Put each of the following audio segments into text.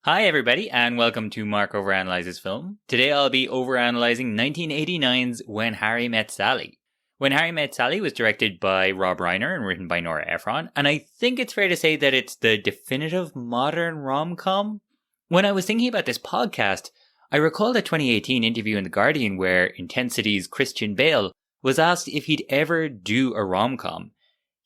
Hi everybody and welcome to Mark Overanalyses film. Today I'll be overanalyzing 1989's When Harry Met Sally. When Harry Met Sally was directed by Rob Reiner and written by Nora Ephron, and I think it's fair to say that it's the definitive modern rom-com. When I was thinking about this podcast, I recalled a 2018 interview in The Guardian where Intensity's Christian Bale was asked if he'd ever do a rom-com.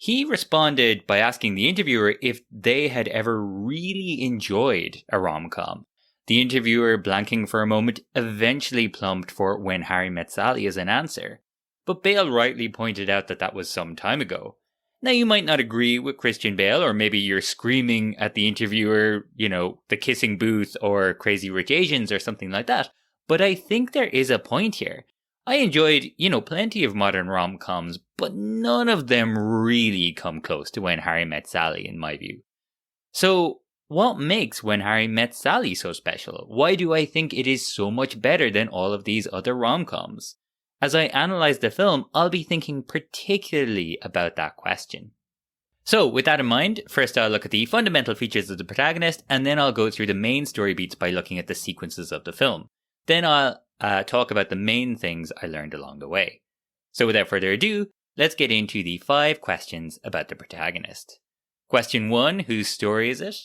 He responded by asking the interviewer if they had ever really enjoyed a rom-com. The interviewer, blanking for a moment, eventually plumped for When Harry Met Sally as an answer. But Bale rightly pointed out that that was some time ago. Now you might not agree with Christian Bale, or maybe you're screaming at the interviewer, The Kissing Booth or Crazy Rich Asians or something like that. But I think there is a point here. I enjoyed, plenty of modern rom-coms, but none of them really come close to When Harry Met Sally, in my view. So, what makes When Harry Met Sally so special? Why do I think it is so much better than all of these other rom-coms? As I analyze the film, I'll be thinking particularly about that question. So, with that in mind, first I'll look at the fundamental features of the protagonist, and then I'll go through the main story beats by looking at the sequences of the film. Then I'll talk about the main things I learned along the way. So without further ado, let's get into the 5 questions about the protagonist. Question 1, whose story is it?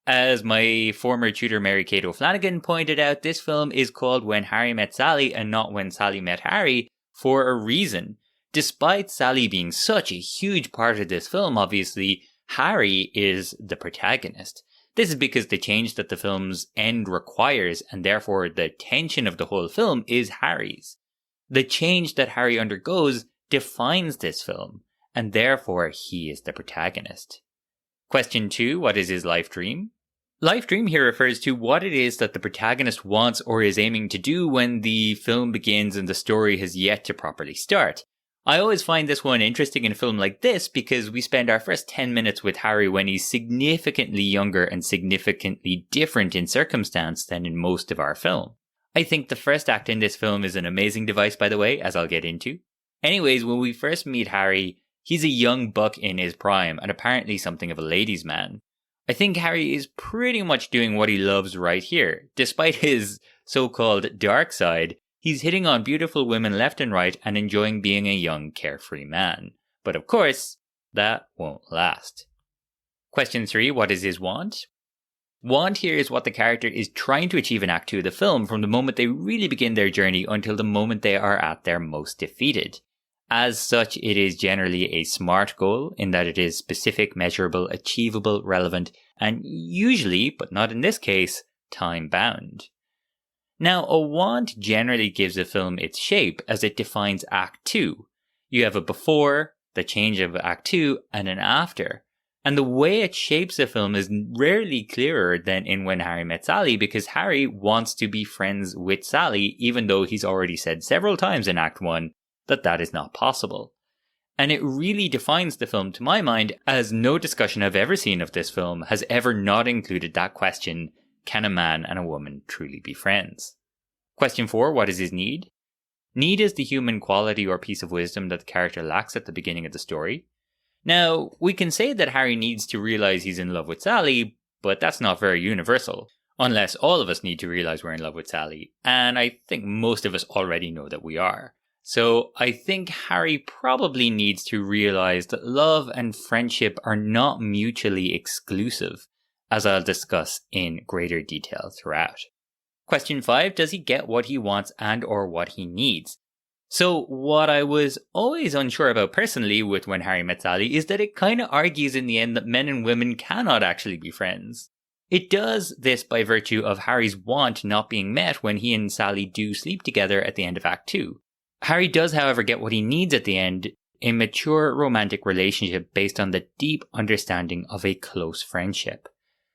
As my former tutor Mary-Kate O'Flanagan pointed out, this film is called When Harry Met Sally and not When Sally Met Harry for a reason. Despite Sally being such a huge part of this film, obviously, Harry is the protagonist. This is because the change that the film's end requires, and therefore the tension of the whole film, is Harry's. The change that Harry undergoes defines this film, and therefore he is the protagonist. Question 2, what is his life dream? Life dream here refers to what it is that the protagonist wants or is aiming to do when the film begins and the story has yet to properly start. I always find this one interesting in a film like this because we spend our first 10 minutes with Harry when he's significantly younger and significantly different in circumstance than in most of our film. I think the first act in this film is an amazing device, by the way, as I'll get into. Anyways, when we first meet Harry, he's a young buck in his prime and apparently something of a ladies' man. I think Harry is pretty much doing what he loves right here. Despite his so-called dark side, he's hitting on beautiful women left and right and enjoying being a young, carefree man. But of course, that won't last. Question 3, what is his want? Want here is what the character is trying to achieve in Act 2 of the film from the moment they really begin their journey until the moment they are at their most defeated. As such, it is generally a SMART goal in that it is specific, measurable, achievable, relevant, and usually, but not in this case, time-bound. Now, a want generally gives a film its shape as it defines Act 2. You have a before, the change of Act 2, and an after. And the way it shapes a film is rarely clearer than in When Harry Met Sally because Harry wants to be friends with Sally even though he's already said several times in Act 1 that that is not possible. And it really defines the film to my mind as no discussion I've ever seen of this film has ever not included that question: can a man and a woman truly be friends? Question 4, what is his need? Need is the human quality or piece of wisdom that the character lacks at the beginning of the story. Now, we can say that Harry needs to realize he's in love with Sally, but that's not very universal. Unless all of us need to realize we're in love with Sally, and I think most of us already know that we are. So I think Harry probably needs to realize that love and friendship are not mutually exclusive, as I'll discuss in greater detail throughout. Question 5, does he get what he wants and or what he needs? So what I was always unsure about personally with When Harry Met Sally is that it kind of argues in the end that men and women cannot actually be friends. It does this by virtue of Harry's want not being met when he and Sally do sleep together at the end of Act 2. Harry does, however, get what he needs at the end, a mature romantic relationship based on the deep understanding of a close friendship.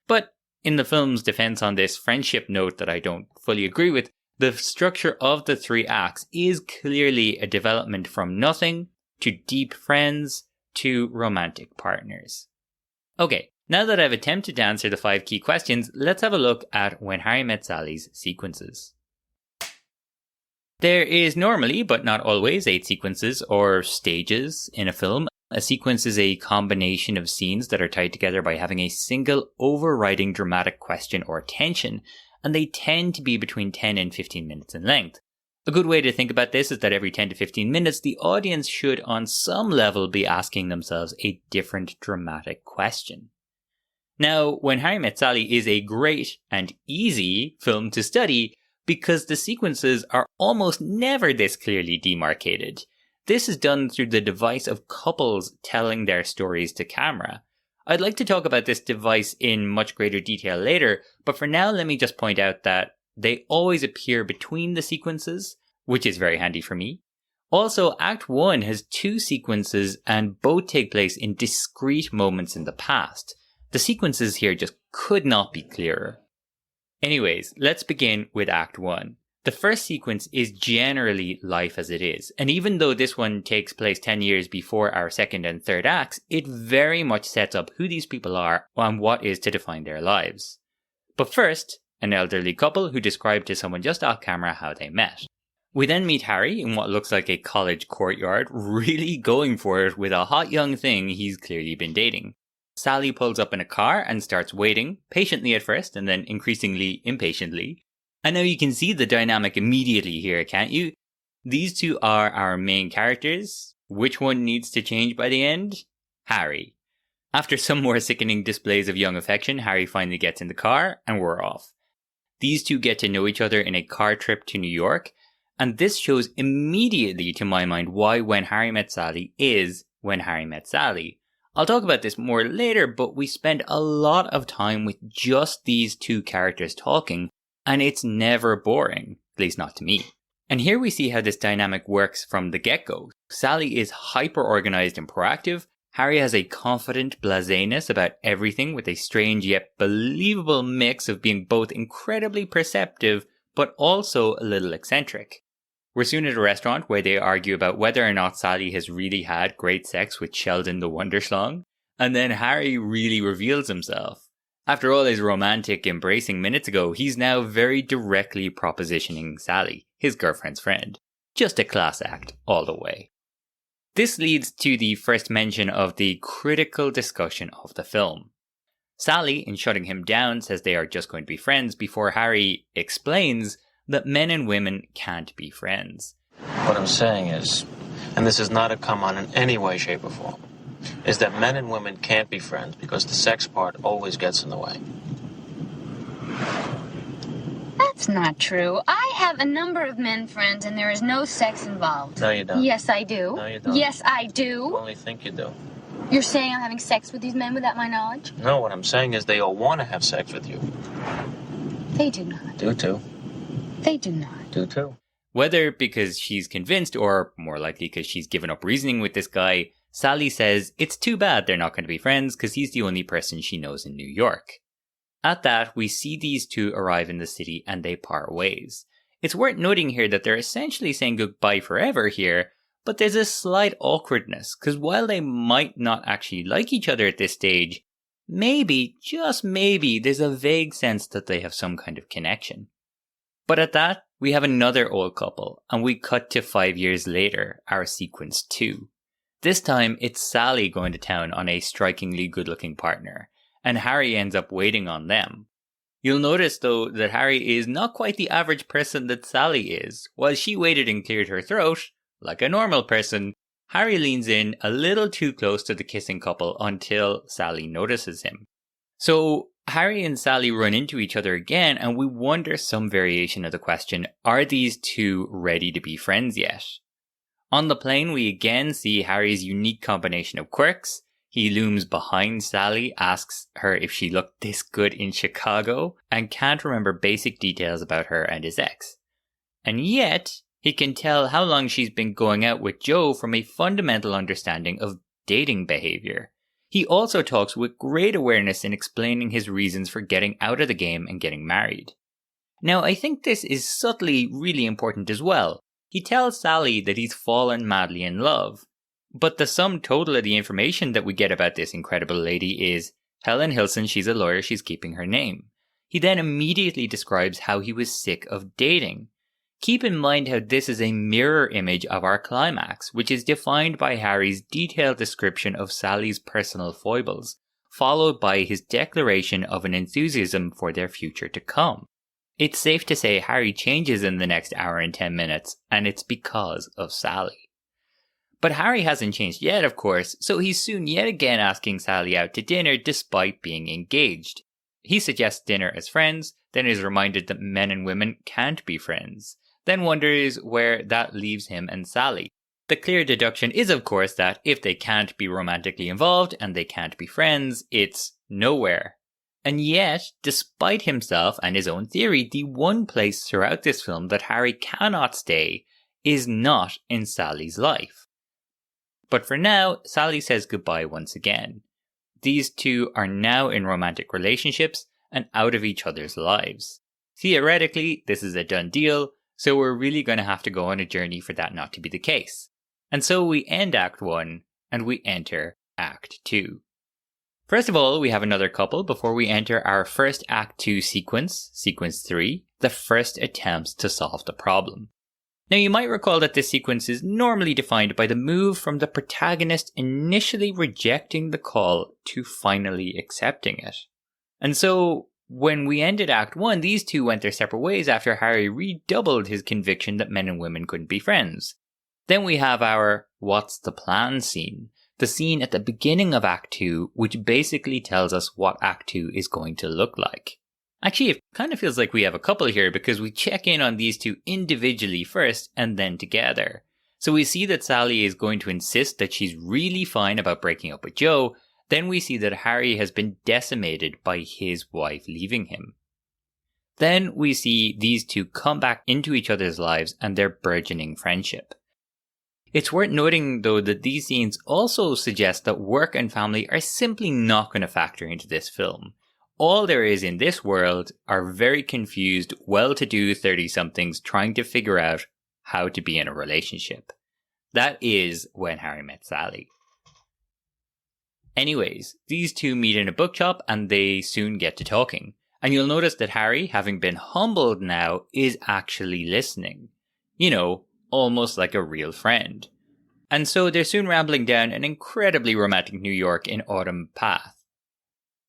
But in the film's defense on this friendship note that I don't fully agree with, the structure of the 3 acts is clearly a development from nothing to deep friends to romantic partners. Okay, now that I've attempted to answer the 5 key questions, let's have a look at When Harry Met Sally's sequences. There is normally, but not always, 8 sequences or stages in a film. A sequence is a combination of scenes that are tied together by having a single overriding dramatic question or tension, and they tend to be between 10 and 15 minutes in length. A good way to think about this is that every 10 to 15 minutes, the audience should on some level be asking themselves a different dramatic question. Now, When Harry Met Sally is a great and easy film to study because the sequences are almost never this clearly demarcated. This is done through the device of couples telling their stories to camera. I'd like to talk about this device in much greater detail later, but for now let me just point out that they always appear between the sequences, which is very handy for me. Also, Act 1 has 2 sequences and both take place in discrete moments in the past. The sequences here just could not be clearer. Anyways, let's begin with Act 1. The first sequence is generally life as it is, and even though this one takes place 10 years before our second and third acts, it very much sets up who these people are and what is to define their lives. But first, an elderly couple who describe to someone just off camera how they met. We then meet Harry in what looks like a college courtyard, really going for it with a hot young thing he's clearly been dating. Sally pulls up in a car and starts waiting, patiently at first and then increasingly impatiently. I know you can see the dynamic immediately here, can't you? These two are our main characters. Which one needs to change by the end? Harry. After some more sickening displays of young affection, Harry finally gets in the car and we're off. These two get to know each other in a car trip to New York, and this shows immediately to my mind why When Harry Met Sally is When Harry Met Sally. I'll talk about this more later, but we spend a lot of time with just these two characters talking, and it's never boring, at least not to me. And here we see how this dynamic works from the get-go. Sally is hyper-organized and proactive. Harry has a confident blaseness about everything with a strange yet believable mix of being both incredibly perceptive but also a little eccentric. We're soon at a restaurant where they argue about whether or not Sally has really had great sex with Sheldon the Wonderschlong, and then Harry really reveals himself. After all his romantic embracing minutes ago, he's now very directly propositioning Sally, his girlfriend's friend. Just a class act all the way. This leads to the first mention of the critical discussion of the film. Sally, in shutting him down, says they are just going to be friends before Harry explains that men and women can't be friends. What I'm saying is, and this is not a come on in any way, shape, or form, is that men and women can't be friends because the sex part always gets in the way. That's not true. I have a number of men friends and there is no sex involved. No, you don't. Yes, I do. No, you don't. Yes, I do. You only think you do. You're saying I'm having sex with these men without my knowledge? No, what I'm saying is they all want to have sex with you. They do not. Do too. They do not. Do too. Whether because she's convinced or more likely because she's given up reasoning with this guy, Sally says it's too bad they're not going to be friends because he's the only person she knows in New York. At that, we see these two arrive in the city and they part ways. It's worth noting here that they're essentially saying goodbye forever here, but there's a slight awkwardness because while they might not actually like each other at this stage, maybe, just maybe, there's a vague sense that they have some kind of connection. But at that, we have another old couple, and we cut to 5 years later, our sequence 2. This time, it's Sally going to town on a strikingly good-looking partner, and Harry ends up waiting on them. You'll notice, though, that Harry is not quite the average person that Sally is. While she waited and cleared her throat, like a normal person, Harry leans in a little too close to the kissing couple until Sally notices him. So, Harry and Sally run into each other again, and we wonder some variation of the question, are these two ready to be friends yet? On the plane, we again see Harry's unique combination of quirks. He looms behind Sally, asks her if she looked this good in Chicago, and can't remember basic details about her and his ex. And yet, he can tell how long she's been going out with Joe from a fundamental understanding of dating behavior. He also talks with great awareness in explaining his reasons for getting out of the game and getting married. Now, I think this is subtly really important as well. He tells Sally that he's fallen madly in love. But the sum total of the information that we get about this incredible lady is, Helen Hilson, she's a lawyer, she's keeping her name. He then immediately describes how he was sick of dating. Keep in mind how this is a mirror image of our climax, which is defined by Harry's detailed description of Sally's personal foibles, followed by his declaration of an enthusiasm for their future to come. It's safe to say Harry changes in the next hour and 10 minutes, and it's because of Sally. But Harry hasn't changed yet, of course, so he's soon yet again asking Sally out to dinner despite being engaged. He suggests dinner as friends, then is reminded that men and women can't be friends, then wonders where that leaves him and Sally. The clear deduction is, of course, that if they can't be romantically involved and they can't be friends, it's nowhere. And yet, despite himself and his own theory, the one place throughout this film that Harry cannot stay is not in Sally's life. But for now, Sally says goodbye once again. These two are now in romantic relationships and out of each other's lives. Theoretically, this is a done deal, so we're really going to have to go on a journey for that not to be the case. And so we end Act 1 and we enter Act 2. First of all, we have another couple before we enter our first Act 2 sequence, Sequence 3, the first attempts to solve the problem. Now you might recall that this sequence is normally defined by the move from the protagonist initially rejecting the call to finally accepting it. And so, when we ended Act 1, these two went their separate ways after Harry redoubled his conviction that men and women couldn't be friends. Then we have our What's the Plan scene, the scene at the beginning of Act 2, which basically tells us what Act 2 is going to look like. Actually, it kind of feels like we have a couple here because we check in on these two individually first and then together. So we see that Sally is going to insist that she's really fine about breaking up with Joe. Then we see that Harry has been decimated by his wife leaving him. Then we see these two come back into each other's lives and their burgeoning friendship. It's worth noting, though, that these scenes also suggest that work and family are simply not going to factor into this film. All there is in this world are very confused, well-to-do 30-somethings trying to figure out how to be in a relationship. That is When Harry Met Sally. Anyways, these two meet in a bookshop and they soon get to talking. And you'll notice that Harry, having been humbled now, is actually listening. You know, almost like a real friend. And so they're soon rambling down an incredibly romantic New York in autumn path.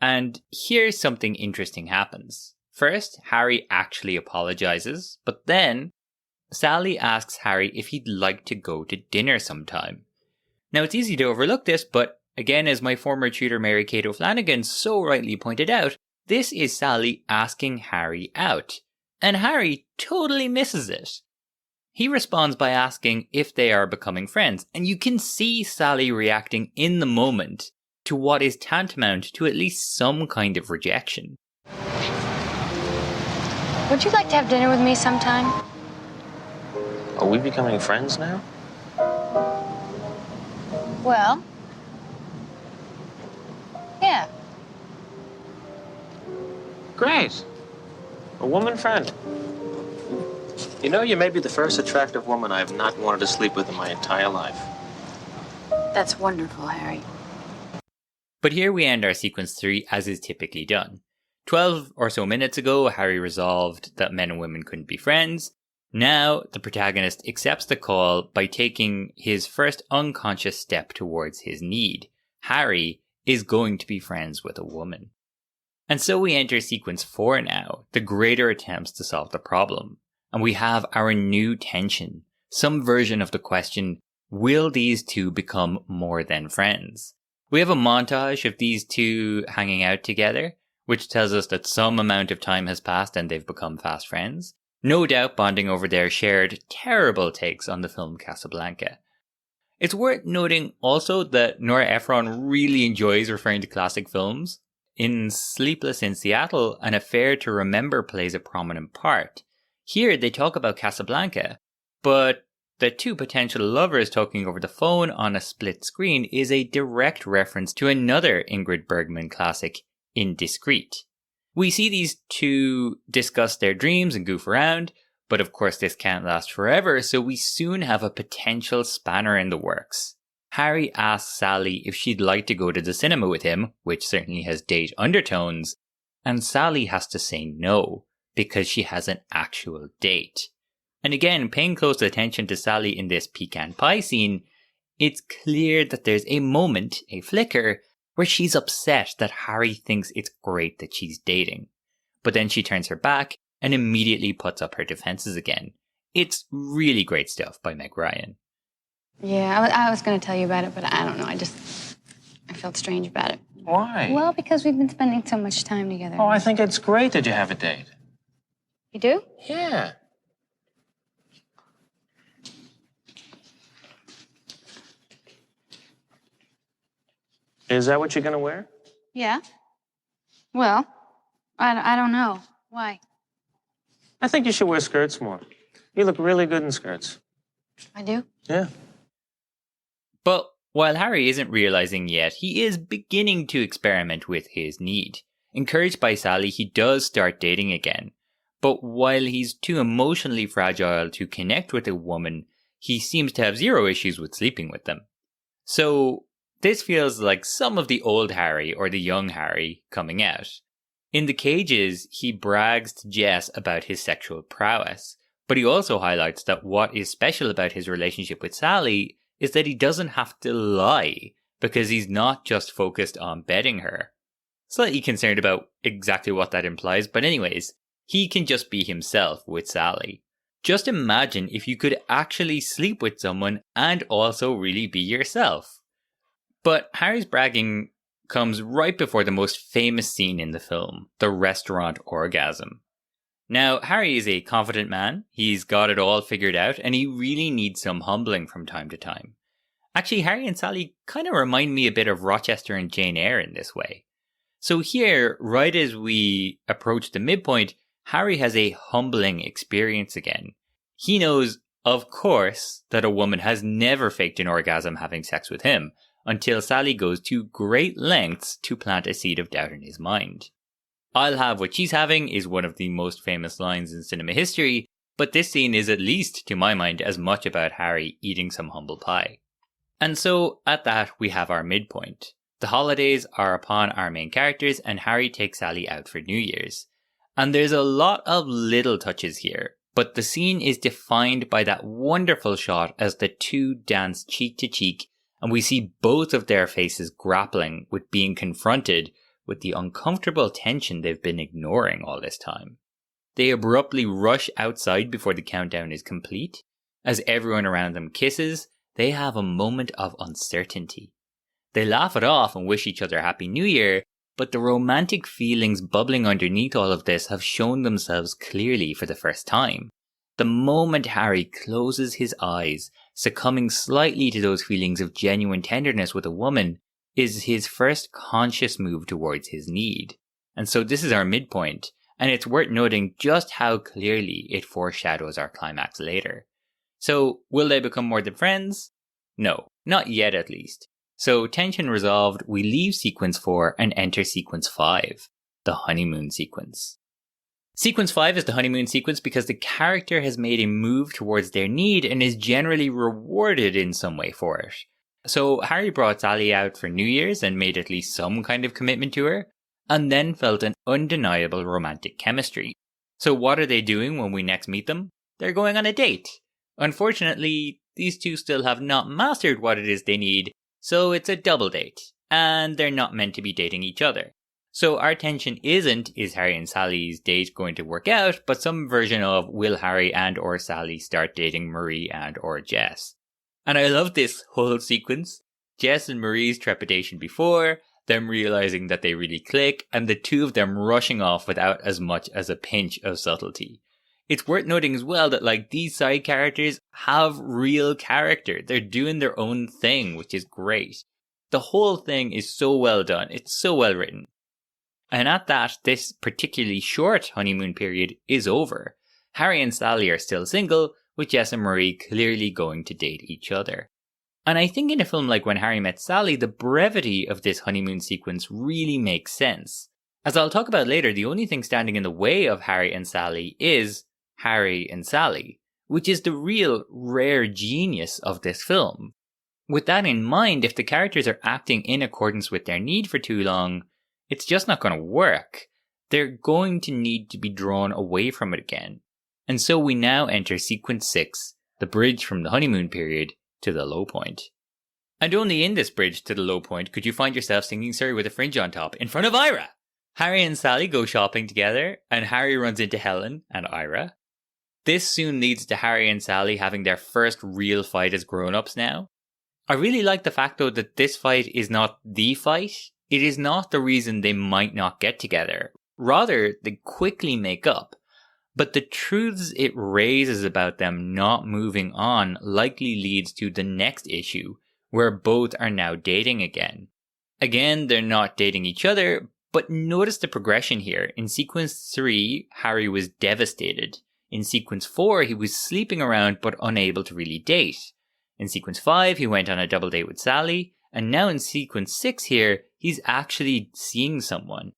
And here's something interesting happens. First, Harry actually apologizes, but then Sally asks Harry if he'd like to go to dinner sometime. Now it's easy to overlook this, but again, as my former tutor Mary Kate O'Flanagan so rightly pointed out, this is Sally asking Harry out. And Harry totally misses it. He responds by asking if they are becoming friends, and you can see Sally reacting in the moment to what is tantamount to at least some kind of rejection. Would you like to have dinner with me sometime? Are we becoming friends now? Well, yeah. Great. A woman friend. You know, you may be the first attractive woman I have not wanted to sleep with in my entire life. That's wonderful, Harry. But here we end our sequence 3 as is typically done. 12 or so minutes ago, Harry resolved that men and women couldn't be friends. Now, the protagonist accepts the call by taking his first unconscious step towards his need. Harry is going to be friends with a woman. And so we enter sequence 4 now, the greater attempts to solve the problem. And we have our new tension, some version of the question, will these two become more than friends? We have a montage of these two hanging out together, which tells us that some amount of time has passed and they've become fast friends. No doubt bonding over their shared terrible takes on the film Casablanca. It's worth noting also that Nora Ephron really enjoys referring to classic films. In Sleepless in Seattle, an affair to remember plays a prominent part. Here they talk about Casablanca, but the two potential lovers talking over the phone on a split screen is a direct reference to another Ingrid Bergman classic, Indiscreet. We see these two discuss their dreams and goof around, but of course this can't last forever, so we soon have a potential spanner in the works. Harry asks Sally if she'd like to go to the cinema with him, which certainly has date undertones, and Sally has to say no, because she has an actual date. And again, paying close attention to Sally in this pecan pie scene, it's clear that there's a moment, a flicker, where she's upset that Harry thinks it's great that she's dating. But then she turns her back and immediately puts up her defenses again. It's really great stuff by Meg Ryan. Yeah, I was going to tell you about it, but I don't know. I felt strange about it. Why? Well, because we've been spending so much time together. Oh, I think it's great that you have a date. You do? Yeah. Is that what you're going to wear? Yeah. Well, I don't know. Why? I think you should wear skirts more. You look really good in skirts. I do? Yeah. But while Harry isn't realizing yet, he is beginning to experiment with his need. Encouraged by Sally, he does start dating again. But while he's too emotionally fragile to connect with a woman, he seems to have zero issues with sleeping with them. So this feels like some of the old Harry or the young Harry coming out. In the cages, he brags to Jess about his sexual prowess, but he also highlights that what is special about his relationship with Sally is that he doesn't have to lie, because he's not just focused on bedding her. Slightly concerned about exactly what that implies, but anyways, he can just be himself with Sally. Just imagine if you could actually sleep with someone and also really be yourself. But Harry's bragging comes right before the most famous scene in the film, the restaurant orgasm. Now, Harry is a confident man, he's got it all figured out, and he really needs some humbling from time to time. Actually, Harry and Sally kind of remind me a bit of Rochester and Jane Eyre in this way. So here, right as we approach the midpoint, Harry has a humbling experience again. He knows, of course, that a woman has never faked an orgasm having sex with him, until Sally goes to great lengths to plant a seed of doubt in his mind. "I'll have what she's having" is one of the most famous lines in cinema history, but this scene is, at least to my mind, as much about Harry eating some humble pie. And so, at that, we have our midpoint. The holidays are upon our main characters, and Harry takes Sally out for New Year's. And there's a lot of little touches here, but the scene is defined by that wonderful shot as the two dance cheek to cheek, and we see both of their faces grappling with being confronted with the uncomfortable tension they've been ignoring all this time. They abruptly rush outside before the countdown is complete. As everyone around them kisses, they have a moment of uncertainty. They laugh it off and wish each other Happy New Year, but the romantic feelings bubbling underneath all of this have shown themselves clearly for the first time. The moment Harry closes his eyes, succumbing slightly to those feelings of genuine tenderness with a woman, is his first conscious move towards his need. And so this is our midpoint, and it's worth noting just how clearly it foreshadows our climax later. So, will they become more than friends? No, not yet at least. So, tension resolved, we leave sequence 4 and enter sequence 5, the honeymoon sequence. Sequence 5 is the honeymoon sequence because the character has made a move towards their need and is generally rewarded in some way for it. So Harry brought Sally out for New Year's and made at least some kind of commitment to her, and then felt an undeniable romantic chemistry. So what are they doing when we next meet them? They're going on a date. Unfortunately, these two still have not mastered what it is they need, so it's a double date, and they're not meant to be dating each other. So our tension isn't, is Harry and Sally's date going to work out, but some version of, will Harry and or Sally start dating Marie and or Jess? And I love this whole sequence. Jess and Marie's trepidation before, them realizing that they really click, and the two of them rushing off without as much as a pinch of subtlety. It's worth noting as well that these side characters have real character. They're doing their own thing, which is great. The whole thing is so well done. It's so well written. And at that, this particularly short honeymoon period is over. Harry and Sally are still single, with Jess and Marie clearly going to date each other. And I think in a film like When Harry Met Sally, the brevity of this honeymoon sequence really makes sense. As I'll talk about later, the only thing standing in the way of Harry and Sally is Harry and Sally, which is the real rare genius of this film. With that in mind, if the characters are acting in accordance with their need for too long, it's just not going to work. They're going to need to be drawn away from it again. And so we now enter sequence 6, the bridge from the honeymoon period to the low point. And only in this bridge to the low point could you find yourself singing Surrey with a fringe on top in front of Ira. Harry and Sally go shopping together, and Harry runs into Helen and Ira. This soon leads to Harry and Sally having their first real fight as grown-ups now. I really like the fact though that this fight is not the fight. It is not the reason they might not get together. Rather, they quickly make up. But the truths it raises about them not moving on likely leads to the next issue, where both are now dating again. Again, they're not dating each other, but notice the progression here. In sequence 3, Harry was devastated. In sequence 4, he was sleeping around but unable to really date. In sequence 5, he went on a double date with Sally, and now in sequence 6 here, he's actually seeing someone.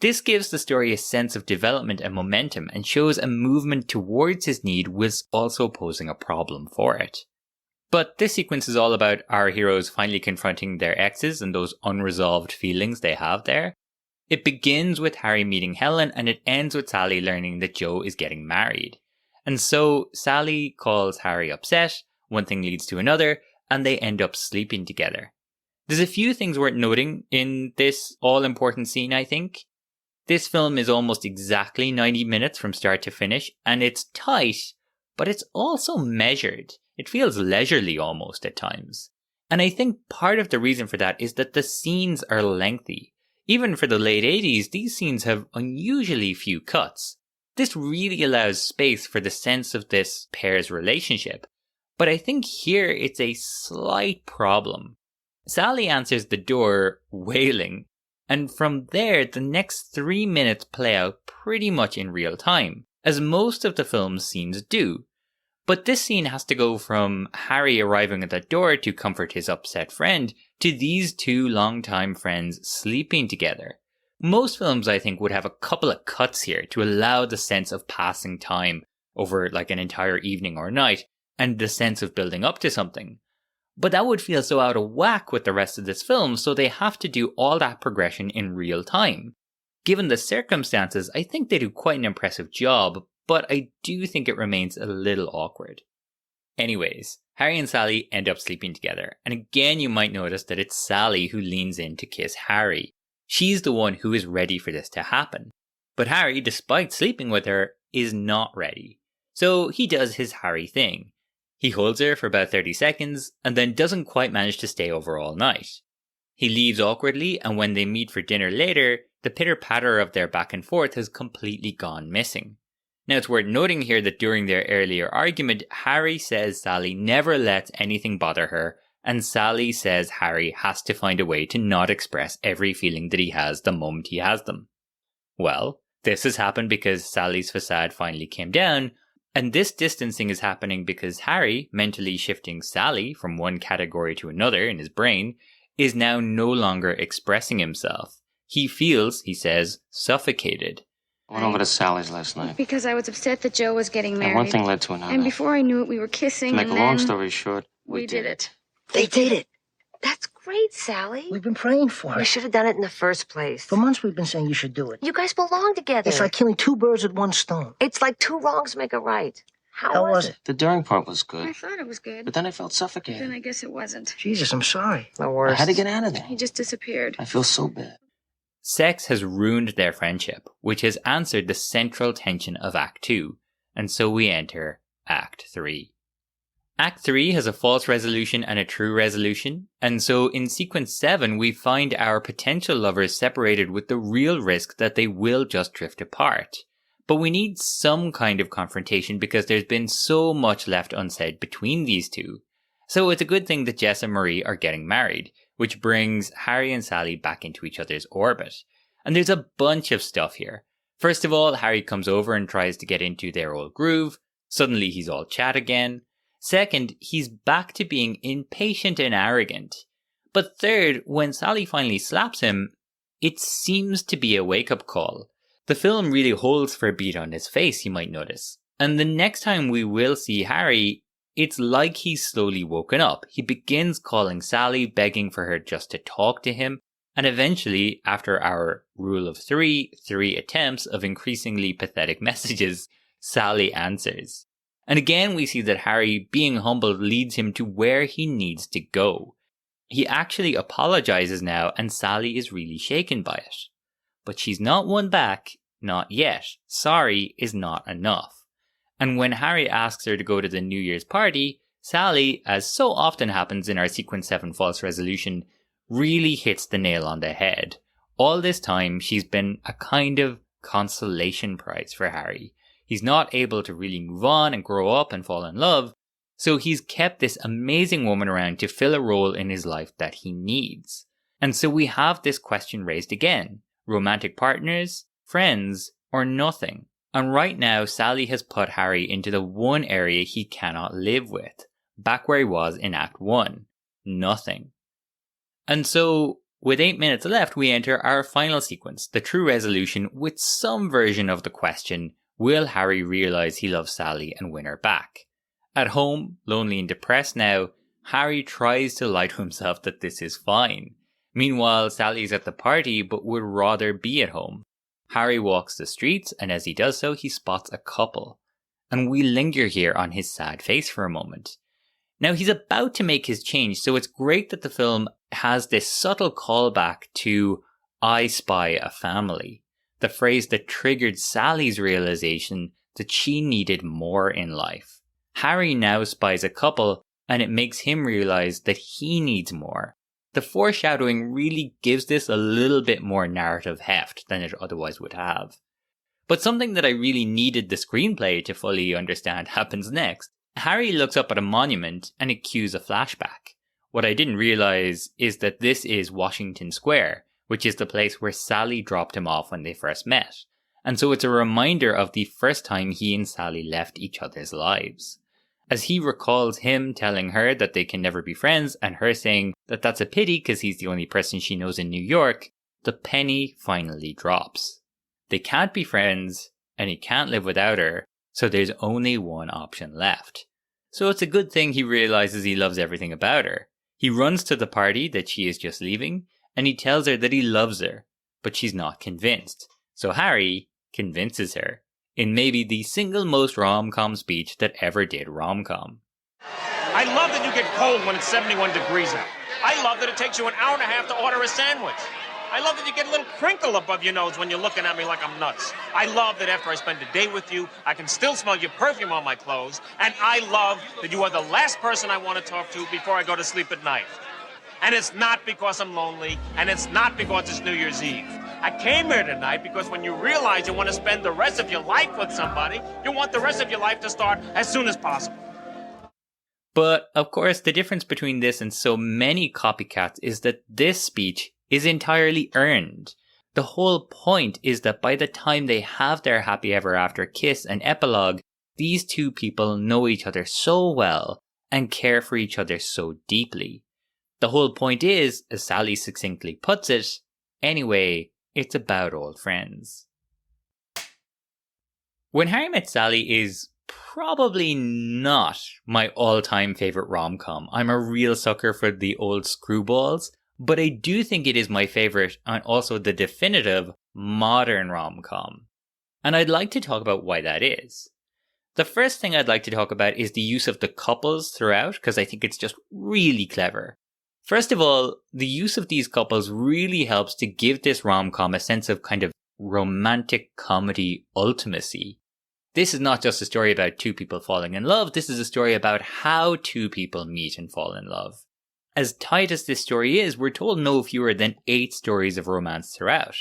This gives the story a sense of development and momentum and shows a movement towards his need was also posing a problem for it. But this sequence is all about our heroes finally confronting their exes and those unresolved feelings they have there. It begins with Harry meeting Helen and it ends with Sally learning that Joe is getting married. And so Sally calls Harry upset, one thing leads to another, and they end up sleeping together. There's a few things worth noting in this all-important scene, I think. This film is almost exactly 90 minutes from start to finish, and it's tight, but it's also measured. It feels leisurely almost at times. And I think part of the reason for that is that the scenes are lengthy. Even for the late 80s, these scenes have unusually few cuts. This really allows space for the sense of this pair's relationship. But I think here it's a slight problem. Sally answers the door wailing, and from there the next 3 minutes play out pretty much in real time, as most of the film's scenes do. But this scene has to go from Harry arriving at the door to comfort his upset friend to these two longtime friends sleeping together. Most films, I think, would have a couple of cuts here to allow the sense of passing time over like an entire evening or night and the sense of building up to something. But that would feel so out of whack with the rest of this film, so they have to do all that progression in real time. Given the circumstances, I think they do quite an impressive job, but I do think it remains a little awkward. Anyways, Harry and Sally end up sleeping together, and again you might notice that it's Sally who leans in to kiss Harry. She's the one who is ready for this to happen. But Harry, despite sleeping with her, is not ready. So he does his Harry thing. He holds her for about 30 seconds, and then doesn't quite manage to stay over all night. He leaves awkwardly, and when they meet for dinner later, the pitter-patter of their back and forth has completely gone missing. Now it's worth noting here that during their earlier argument, Harry says Sally never lets anything bother her, and Sally says Harry has to find a way to not express every feeling that he has the moment he has them. Well, this has happened because Sally's facade finally came down, and this distancing is happening because Harry, mentally shifting Sally from one category to another in his brain, is now no longer expressing himself. He feels, he says, suffocated. I went over to Sally's last night. Because I was upset that Joe was getting married. And one thing led to another. And before I knew it, we were kissing. To make and a long then story short, we did it. They did it. That's great, Sally. We've been praying for You it. should have done it in the first place. For months we've been saying you should do it. You guys belong together. It's like killing two birds with one stone. It's like two wrongs make a right. How was it? The during part was good. I thought it was good. But then I felt Then suffocated. I guess it wasn't. Jesus, I'm sorry. The I worst. had to get out of there. He just disappeared. I feel so bad. Sex has ruined their friendship, which has answered the central tension of Act 2, and so we enter Act 3. Act 3 has a false resolution and a true resolution, and so in sequence 7 we find our potential lovers separated with the real risk that they will just drift apart. But we need some kind of confrontation because there's been so much left unsaid between these two. So it's a good thing that Jess and Marie are getting married, which brings Harry and Sally back into each other's orbit. And there's a bunch of stuff here. First of all, Harry comes over and tries to get into their old groove. Suddenly he's all chat again. Second, he's back to being impatient and arrogant. But third, when Sally finally slaps him, it seems to be a wake-up call. The film really holds for a beat on his face, you might notice. And the next time we will see Harry, it's like he's slowly woken up. He begins calling Sally, begging for her just to talk to him, and eventually, after our rule of 3 attempts of increasingly pathetic messages, Sally answers. And again we see that Harry, being humble, leads him to where he needs to go. He actually apologizes now, and Sally is really shaken by it. But she's not won back, not yet. Sorry is not enough. And when Harry asks her to go to the New Year's party, Sally, as so often happens in our Sequence 7 false resolution, really hits the nail on the head. All this time, she's been a kind of consolation prize for Harry. He's not able to really move on and grow up and fall in love, so he's kept this amazing woman around to fill a role in his life that he needs. And so we have this question raised again. Romantic partners, friends, or nothing? And right now, Sally has put Harry into the one area he cannot live with. Back where he was in Act 1. Nothing. And so, with 8 minutes left, we enter our final sequence, the true resolution, with some version of the question, will Harry realise he loves Sally and win her back? At home, lonely and depressed now, Harry tries to lie to himself that this is fine. Meanwhile, Sally's at the party but would rather be at home. Harry walks the streets, and as he does so, he spots a couple. And we linger here on his sad face for a moment. Now, he's about to make his change, so it's great that the film has this subtle callback to I Spy a Family, the phrase that triggered Sally's realization that she needed more in life. Harry now spies a couple, and it makes him realize that he needs more. The foreshadowing really gives this a little bit more narrative heft than it otherwise would have. But something that I really needed the screenplay to fully understand happens next. Harry looks up at a monument and it cues a flashback. What I didn't realize is that this is Washington Square, which is the place where Sally dropped him off when they first met. And so it's a reminder of the first time he and Sally left each other's lives. As he recalls him telling her that they can never be friends and her saying that that's a pity because he's the only person she knows in New York, the penny finally drops. They can't be friends and he can't live without her, so there's only one option left. So it's a good thing he realizes he loves everything about her. He runs to the party that she is just leaving and he tells her that he loves her, but she's not convinced. So Harry convinces her. In maybe the single most rom-com speech that ever did rom-com. I love that you get cold when it's 71 degrees out. I love that it takes you an hour and a half to order a sandwich. I love that you get a little crinkle above your nose when you're looking at me like I'm nuts. I love that after I spend a day with you, I can still smell your perfume on my clothes. And I love that you are the last person I want to talk to before I go to sleep at night. And it's not because I'm lonely, and it's not because it's New Year's Eve. I came here tonight because when you realize you want to spend the rest of your life with somebody, you want the rest of your life to start as soon as possible. But, of course, the difference between this and so many copycats is that this speech is entirely earned. The whole point is that by the time they have their happy ever after kiss and epilogue, these two people know each other so well and care for each other so deeply. The whole point is, as Sally succinctly puts it, anyway, it's about old friends. When Harry Met Sally is probably not my all-time favourite rom-com. I'm a real sucker for the old screwballs, but I do think it is my favourite and also the definitive modern rom-com. And I'd like to talk about why that is. The first thing I'd like to talk about is the use of the couples throughout, because I think it's just really clever. First of all, the use of these couples really helps to give this rom-com a sense of kind of romantic comedy ultimacy. This is not just a story about two people falling in love, this is a story about how two people meet and fall in love. As tight as this story is, we're told no fewer than 8 stories of romance throughout.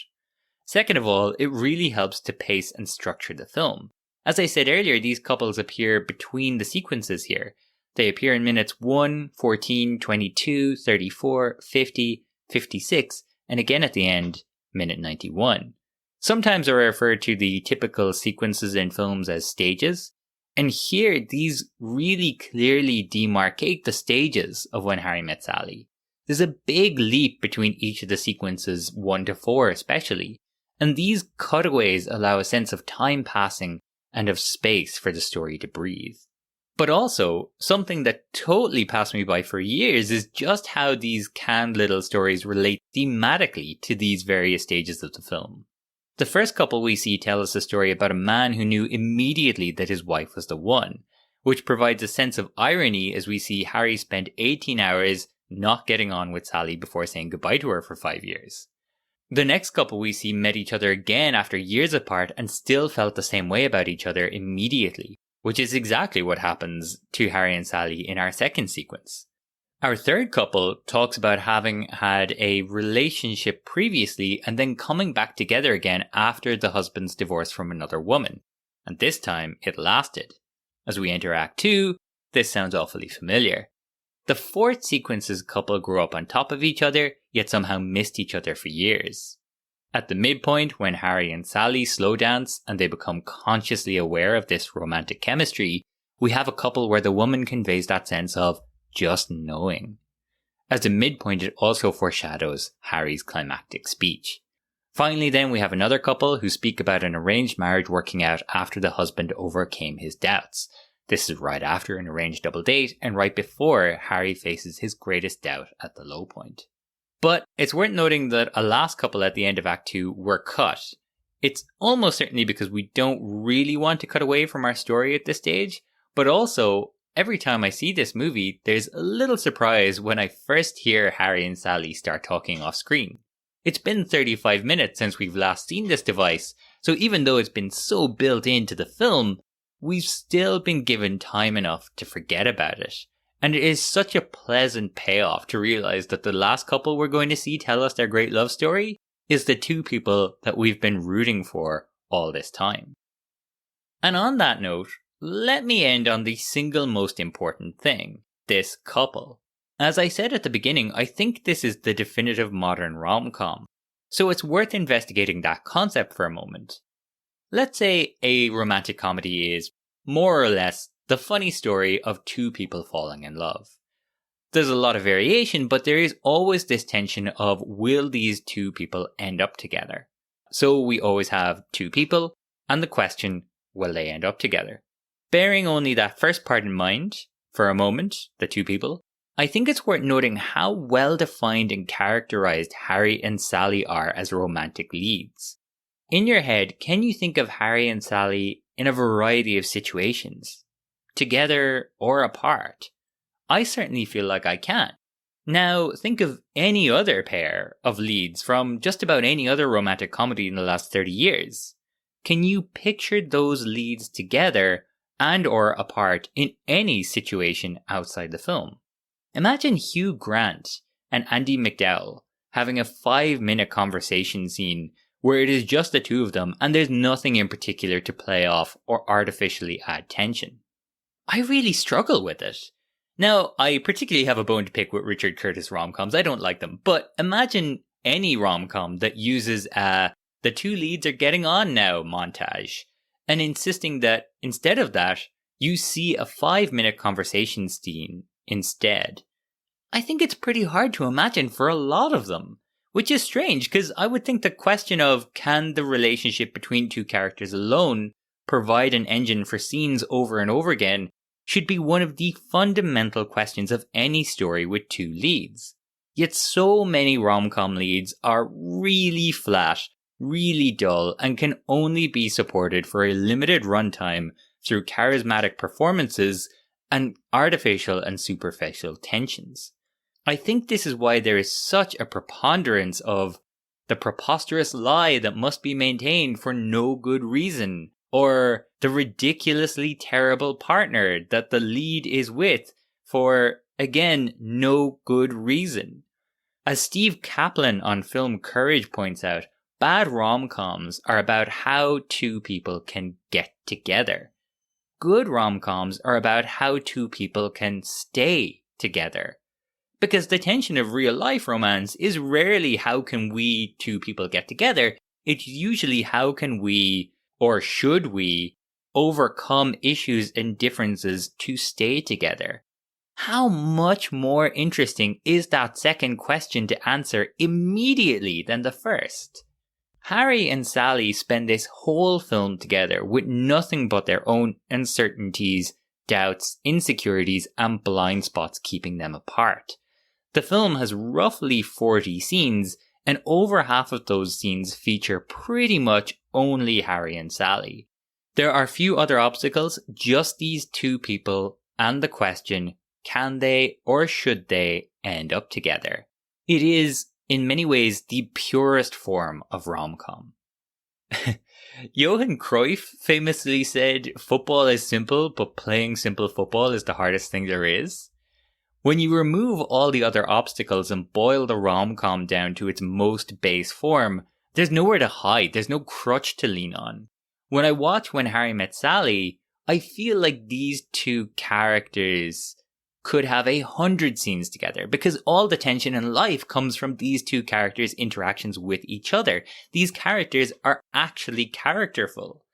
Second of all, it really helps to pace and structure the film. As I said earlier, these couples appear between the sequences here. They appear in minutes 1, 14, 22, 34, 50, 56, and again at the end, minute 91. Sometimes I refer to the typical sequences in films as stages, and here these really clearly demarcate the stages of When Harry Met Sally. There's a big leap between each of the sequences 1 to 4 especially, and these cutaways allow a sense of time passing and of space for the story to breathe. But also, something that totally passed me by for years is just how these canned little stories relate thematically to these various stages of the film. The first couple we see tell us a story about a man who knew immediately that his wife was the one, which provides a sense of irony as we see Harry spend 18 hours not getting on with Sally before saying goodbye to her for 5 years. The next couple we see met each other again after years apart and still felt the same way about each other immediately, which is exactly what happens to Harry and Sally in our second sequence. Our third couple talks about having had a relationship previously and then coming back together again after the husband's divorce from another woman, and this time it lasted. As we enter Act 2, this sounds awfully familiar. The fourth sequence's couple grew up on top of each other, yet somehow missed each other for years. At the midpoint, when Harry and Sally slow dance and they become consciously aware of this romantic chemistry, we have a couple where the woman conveys that sense of just knowing. As the midpoint, it also foreshadows Harry's climactic speech. Finally then, we have another couple who speak about an arranged marriage working out after the husband overcame his doubts. This is right after an arranged double date and right before Harry faces his greatest doubt at the low point. But it's worth noting that a last couple at the end of Act 2 were cut. It's almost certainly because we don't really want to cut away from our story at this stage, but also every time I see this movie, there's a little surprise when I first hear Harry and Sally start talking off screen. It's been 35 minutes since we've last seen this device, so even though it's been so built into the film, we've still been given time enough to forget about it. And it is such a pleasant payoff to realize that the last couple we're going to see tell us their great love story is the two people that we've been rooting for all this time. And on that note, let me end on the single most important thing, this couple. As I said at the beginning, I think this is the definitive modern rom-com, so it's worth investigating that concept for a moment. Let's say a romantic comedy is more or less the funny story of two people falling in love. There's a lot of variation, but there is always this tension of will these two people end up together? So we always have two people, and the question, will they end up together? Bearing only that first part in mind, for a moment, the two people, I think it's worth noting how well defined and characterized Harry and Sally are as romantic leads. In your head, can you think of Harry and Sally in a variety of situations? Together or apart? I certainly feel like I can. Now, think of any other pair of leads from just about any other romantic comedy in the last 30 years. Can you picture those leads together and or apart in any situation outside the film? Imagine Hugh Grant and Andie MacDowell having a 5-minute conversation scene where it is just the two of them and there's nothing in particular to play off or artificially add tension. I really struggle with it. Now, I particularly have a bone to pick with Richard Curtis rom-coms. I don't like them, but imagine any rom-com that uses the two leads are getting on now montage and insisting that instead of that, you see a 5-minute conversation scene instead. I think it's pretty hard to imagine for a lot of them, which is strange because I would think the question of can the relationship between two characters alone provide an engine for scenes over and over again should be one of the fundamental questions of any story with two leads. Yet so many rom-com leads are really flat, really dull, and can only be supported for a limited runtime through charismatic performances and artificial and superficial tensions. I think this is why there is such a preponderance of the preposterous lie that must be maintained for no good reason, or the ridiculously terrible partner that the lead is with for, again, no good reason. As Steve Kaplan on Film Courage points out, bad rom-coms are about how two people can get together. Good rom-coms are about how two people can stay together. Because the tension of real-life romance is rarely how can we two people get together, it's usually how can we, or should we, overcome issues and differences to stay together. How much more interesting is that second question to answer immediately than the first? Harry and Sally spend this whole film together with nothing but their own uncertainties, doubts, insecurities, and blind spots keeping them apart. The film has roughly 40 scenes, and over half of those scenes feature pretty much only Harry and Sally. There are few other obstacles, just these two people and the question, can they or should they end up together? It is, in many ways, the purest form of rom-com. Johan Cruyff famously said, "Football is simple, but playing simple football is the hardest thing there is." When you remove all the other obstacles and boil the rom-com down to its most base form, there's nowhere to hide, there's no crutch to lean on. When I watch When Harry Met Sally, I feel like these two characters could have 100 scenes together because all the tension in life comes from these two characters' interactions with each other. These characters are actually characterful.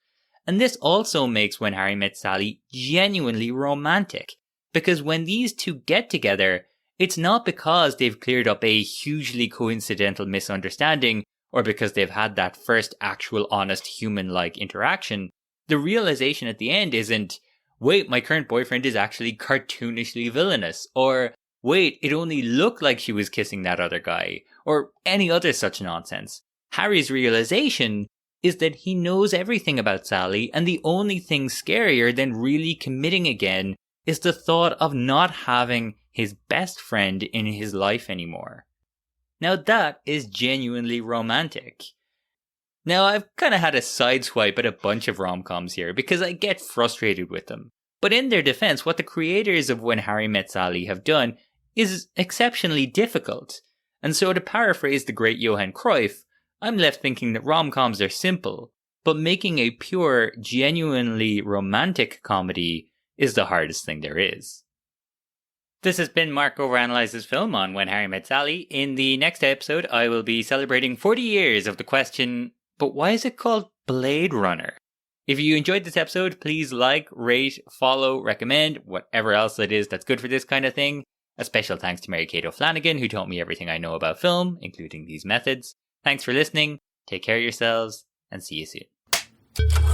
And this also makes When Harry Met Sally genuinely romantic, because when these two get together, it's not because they've cleared up a hugely coincidental misunderstanding or because they've had that first actual honest human-like interaction. The realization at the end isn't, wait, my current boyfriend is actually cartoonishly villainous, or wait, it only looked like she was kissing that other guy, or any other such nonsense. Harry's realization is that he knows everything about Sally, and the only thing scarier than really committing again is the thought of not having his best friend in his life anymore. Now that is genuinely romantic. Now, I've kind of had a sideswipe at a bunch of rom-coms here because I get frustrated with them. But in their defense, what the creators of When Harry Met Sally have done is exceptionally difficult. And so to paraphrase the great Johan Cruyff, I'm left thinking that rom-coms are simple, but making a pure, genuinely romantic comedy is the hardest thing there is. This has been Mark Overanalyses Film on When Harry Met Sally. In the next episode, I will be celebrating 40 years of the question, but why is it called Blade Runner? If you enjoyed this episode, please like, rate, follow, recommend, whatever else it is that's good for this kind of thing. A special thanks to Mary Kate O'Flanagan, who taught me everything I know about film, including these methods. Thanks for listening, take care of yourselves, and see you soon.